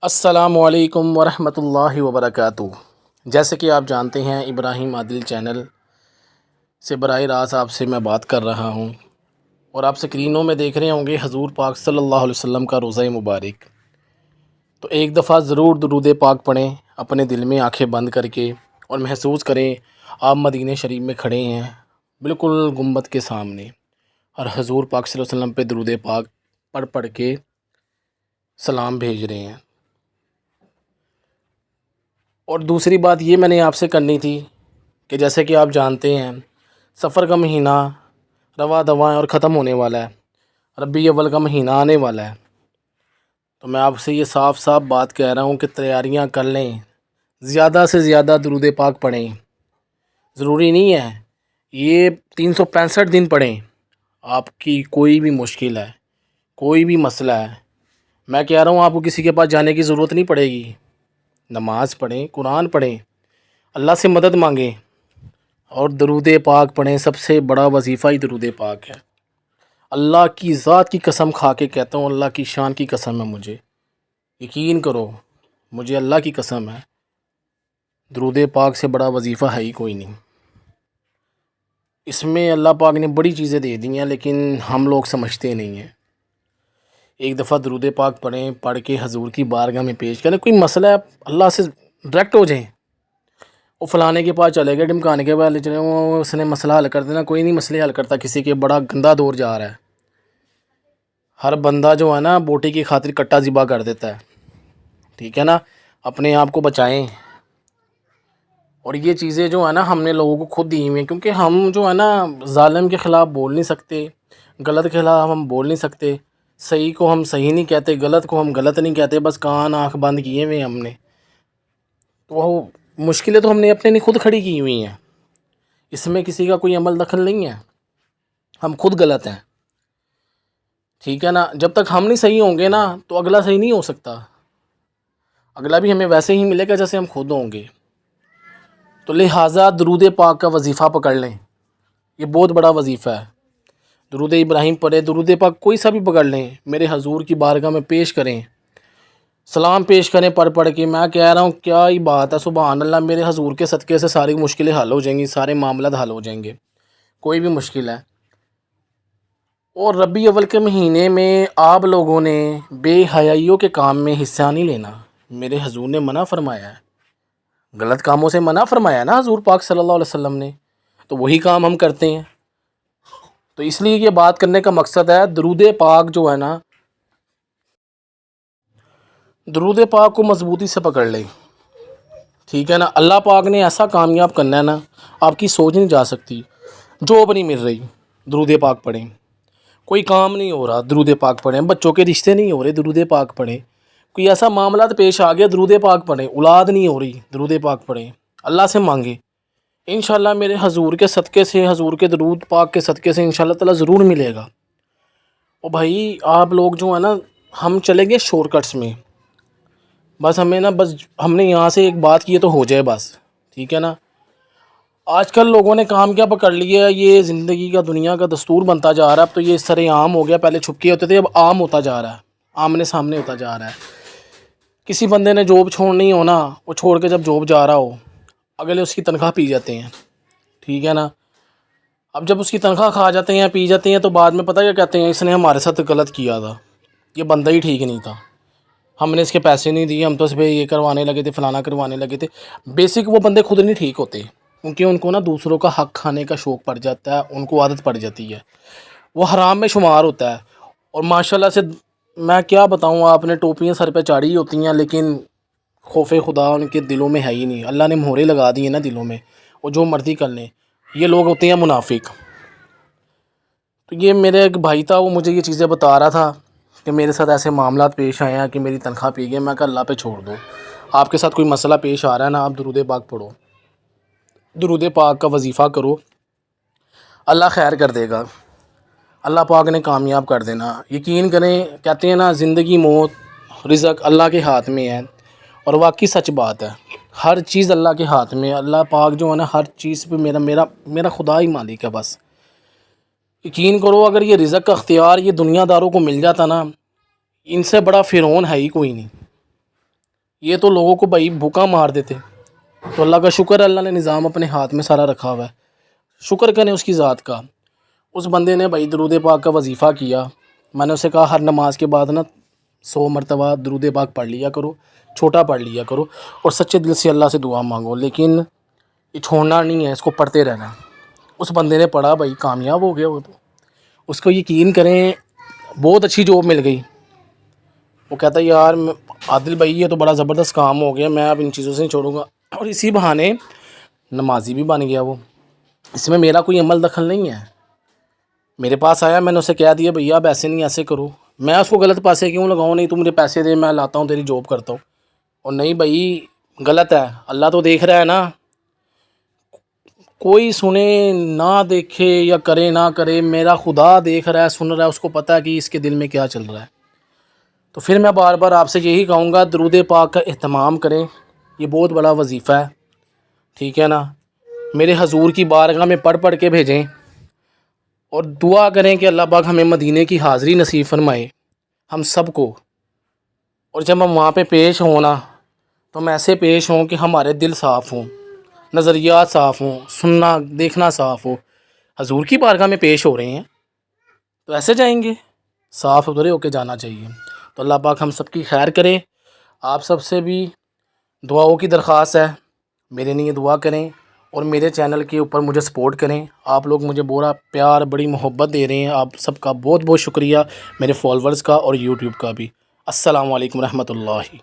السلام علیکم ورحمۃ اللہ وبرکاتہ۔ جیسے کہ آپ جانتے ہیں، ابراہیم عادل چینل سے براہ راست آپ سے میں بات کر رہا ہوں، اور آپ سکرینوں میں دیکھ رہے ہوں گے حضور پاک صلی اللہ علیہ وسلم کا روضہ مبارک۔ تو ایک دفعہ ضرور درود پاک پڑھیں اپنے دل میں آنکھیں بند کر کے، اور محسوس کریں آپ مدینہ شریف میں کھڑے ہیں، بالکل گنبد کے سامنے، اور حضور پاک صلی اللہ علیہ وسلم پہ درود پاک پڑھ کے سلام بھیج رہے ہیں۔ اور دوسری بات یہ میں نے آپ سے کرنی تھی کہ جیسے کہ آپ جانتے ہیں، سفر کا مہینہ رواں دواں اور ختم ہونے والا ہے، ربیع اول کا مہینہ آنے والا ہے۔ تو میں آپ سے یہ صاف صاف بات کہہ رہا ہوں کہ تیاریاں کر لیں، زیادہ سے زیادہ درود پاک پڑھیں۔ ضروری نہیں ہے یہ 365 دن پڑھیں، آپ کی کوئی بھی مشکل ہے، کوئی بھی مسئلہ ہے، میں کہہ رہا ہوں آپ کو کسی کے پاس جانے کی ضرورت نہیں پڑے گی۔ نماز پڑھیں، قرآن پڑھیں، اللہ سے مدد مانگیں، اور درود پاک پڑھیں۔ سب سے بڑا وظیفہ ہی درود پاک ہے۔ اللہ کی ذات کی قسم کھا کے کہتا ہوں، اللہ کی شان کی قسم ہے، مجھے یقین کرو، مجھے اللہ کی قسم ہے، درود پاک سے بڑا وظیفہ ہے ہی کوئی نہیں۔ اس میں اللہ پاک نے بڑی چیزیں دے دی ہیں، لیکن ہم لوگ سمجھتے نہیں ہیں۔ ایک دفعہ درود پاک پڑھیں، پڑھ کے حضور کی بارگاہ میں پیش کریں۔ کوئی مسئلہ ہے، اللہ سے ڈائریکٹ ہو جائیں۔ وہ فلانے کے پاس چلے گئے، ڈمکانے کے پاس چلے گئے، اس نے مسئلہ حل کر دینا، کوئی نہیں مسئلے حل کرتا کسی کے، بڑا گندا دور جا رہا ہے۔ ہر بندہ جو ہے نا بوٹی کی خاطر کٹا ذبح کر دیتا ہے، ٹھیک ہے نا۔ اپنے آپ کو بچائیں۔ اور یہ چیزیں جو ہے نا ہم نے لوگوں کو خود دی ہوئی ہیں، کیونکہ ہم جو ہے نا ظالم کے خلاف بول نہیں سکتے، غلط کے خلاف ہم بول نہیں سکتے، صحیح کو ہم صحیح نہیں کہتے، غلط کو ہم غلط نہیں کہتے، بس کان آنکھ بند کیے ہوئے ہم نے۔ تو وہ مشکلیں تو ہم نے اپنے لیے خود کھڑی کی ہوئی ہیں، اس میں کسی کا کوئی عمل دخل نہیں ہے، ہم خود غلط ہیں، ٹھیک ہے نا۔ جب تک ہم نہیں صحیح ہوں گے نا تو اگلا صحیح نہیں ہو سکتا، اگلا بھی ہمیں ویسے ہی ملے گا جیسے ہم خود ہوں گے۔ تو لہٰذا درود پاک کا وظیفہ پکڑ لیں، یہ بہت بڑا وظیفہ ہے۔ درود ابراہیم پڑھیں، درود پاک کوئی سا بھی پکڑ لیں، میرے حضور کی بارگاہ میں پیش کریں، سلام پیش کریں پڑھ کے۔ میں کہہ رہا ہوں کیا ہی بات ہے، سبحان اللہ، میرے حضور کے صدقے سے ساری مشکلیں حل ہو جائیں گی، سارے معاملات حل ہو جائیں گے، کوئی بھی مشکل ہے۔ اور ربیع اول کے مہینے میں آپ لوگوں نے بے حیائیوں کے کام میں حصہ نہیں لینا، میرے حضور نے منع فرمایا ہے، غلط کاموں سے منع فرمایا نا حضور پاک صلی اللہ علیہ وسلم نے، تو وہی کام ہم کرتے ہیں۔ تو اس لیے یہ بات کرنے کا مقصد ہے، درود پاک جو ہے نا، درود پاک کو مضبوطی سے پکڑ لیں، ٹھیک ہے نا۔ اللہ پاک نے ایسا کامیاب کرنا ہے نا، آپ کی سوچ نہیں جا سکتی۔ جاب نہیں مل رہی، درود پاک پڑھیں۔ کوئی کام نہیں ہو رہا، درود پاک پڑھیں۔ بچوں کے رشتے نہیں ہو رہے، درود پاک پڑھیں۔ کوئی ایسا معاملات پیش آ گیا، درود پاک پڑھیں۔ اولاد نہیں ہو رہی، درود پاک پڑھیں، اللہ سے مانگیں، انشاءاللہ میرے حضور کے صدقے سے، حضور کے درود پاک کے صدقے سے انشاءاللہ تعالیٰ ضرور ملے گا۔ اور بھائی آپ لوگ جو ہے نا، ہم چلیں گے شارٹ کٹس میں، بس ہمیں نا، بس ہم نے یہاں سے ایک بات کی ہے تو ہو جائے بس، ٹھیک ہے نا۔ آج کل لوگوں نے کام کیا پکڑ لیا ہے، یہ زندگی کا دنیا کا دستور بنتا جا رہا ہے، اب تو یہ سر عام ہو گیا، پہلے چھپکے ہوتے تھے، اب عام ہوتا جا رہا ہے، آمنے سامنے ہوتا جا رہا ہے۔ کسی بندے نے جاب چھوڑنی ہو نا، وہ چھوڑ کے جب جاب جا رہا ہو، اگلے اس کی تنخواہ پی جاتے ہیں، ٹھیک ہے نا۔ اب جب اس کی تنخواہ کھا جاتے ہیں، پی جاتے ہیں، تو بعد میں پتہ کیا کہتے ہیں، اس نے ہمارے ساتھ غلط کیا تھا، یہ بندہ ہی ٹھیک نہیں تھا، ہم نے اس کے پیسے نہیں دیے، ہم تو اس پہ یہ کروانے لگے تھے، فلانا کروانے لگے تھے۔ بیسک وہ بندے خود نہیں ٹھیک ہوتے، کیونکہ ان کو نا دوسروں کا حق کھانے کا شوق پڑ جاتا ہے، ان کو عادت پڑ جاتی ہے، وہ حرام میں شمار ہوتا ہے۔ اور ماشاءاللہ سے میں کیا بتاؤں، آپ نے ٹوپیاں سر پہ چاڑھی ہوتی ہیں، لیکن خوف خدا ان کے دلوں میں ہے ہی نہیں، اللہ نے مہرے لگا دی ہیں نا دلوں میں، وہ جو مرضی کر لیں، یہ لوگ ہوتے ہیں منافق۔ تو یہ میرے ایک بھائی تھا، وہ مجھے یہ چیزیں بتا رہا تھا کہ میرے ساتھ ایسے معاملات پیش آئے ہیں کہ میری تنخواہ پی گئی۔ میں کہا اللہ پہ چھوڑ دو، آپ کے ساتھ کوئی مسئلہ پیش آ رہا ہے نا، آپ درود پاک پڑھو، درود پاک کا وظیفہ کرو، اللہ خیر کر دے گا، اللہ پاک نے کامیاب کر دینا۔ یقین کریں، کہتے ہیں نا زندگی موت رزق اللہ کے ہاتھ میں ہے، اور واقعی سچ بات ہے، ہر چیز اللہ کے ہاتھ میں ہے۔ اللہ پاک جو ہے نا ہر چیز پہ میرا خدا ہی مالک ہے بس۔ یقین کرو، اگر یہ رزق کا اختیار یہ دنیا داروں کو مل جاتا نا، ان سے بڑا فرعون ہے ہی کوئی نہیں، یہ تو لوگوں کو بھائی بھوکا مار دیتے. تو اللہ کا شکر ہے اللہ نے نظام اپنے ہاتھ میں سارا رکھا ہوا ہے. شکر کریں اس کی ذات کا. اس بندے نے بھائی درود پاک کا وظیفہ کیا. میں نے اسے کہا ہر نماز کے بعد نا 100 مرتبہ درود پاک پڑھ لیا کرو، چھوٹا پڑھ لیا کرو اور سچے دل سے اللہ سے دعا مانگو. لیکن یہ چھوڑنا نہیں ہے، اس کو پڑھتے رہنا ہے. اس بندے نے پڑھا بھائی، کامیاب ہو گیا وہ. تو اس کو یقین کریں بہت اچھی جاب مل گئی. وہ کہتا ہے یار عادل بھائی یہ تو بڑا زبردست کام ہو گیا، میں اب ان چیزوں سے نہیں چھوڑوں گا. اور اسی بہانے نمازی بھی بن گیا وہ. اس میں میرا کوئی عمل دخل نہیں ہے. میرے پاس آیا، میں نے اسے کہہ دیا بھیا اب ایسے نہیں ایسے کرو. میں اس کو غلط پاسے کیوں لگاؤں؟ نہیں تو مجھے پیسے دے، میں لاتا ہوں تیری جاب کرتا ہوں. اور نہیں بھائی غلط ہے، اللہ تو دیکھ رہا ہے نا. کوئی سنے نہ دیکھے یا کرے نہ کرے، میرا خدا دیکھ رہا ہے، سن رہا ہے، اس کو پتہ ہے کہ اس کے دل میں کیا چل رہا ہے. تو پھر میں بار بار آپ سے یہی کہوں گا درود پاک کا اہتمام کریں. یہ بہت بڑا وظیفہ ہے، ٹھیک ہے نا. میرے حضور کی بارگاہ میں پڑھ پڑھ کے بھیجیں اور دعا کریں کہ اللہ پاک ہمیں مدینے کی حاضری نصیب فرمائے ہم سب کو. اور جب ہم وہاں پہ پیش ہوں نا تو ہم ایسے پیش ہوں کہ ہمارے دل صاف ہوں، نظریات صاف ہوں، سننا دیکھنا صاف ہو. حضور کی بارگاہ میں پیش ہو رہے ہیں تو ایسے جائیں گے، صاف ستھرے ہو کے جانا چاہیے. تو اللہ پاک ہم سب کی خیر کرے. آپ سب سے بھی دعاؤں کی درخواست ہے، میرے لیے دعا کریں اور میرے چینل کے اوپر مجھے سپورٹ کریں. آپ لوگ مجھے بڑا پیار بڑی محبت دے رہے ہیں، آپ سب کا بہت بہت شکریہ، میرے فالورز کا اور یوٹیوب کا بھی. السلام علیکم رحمۃ اللہ.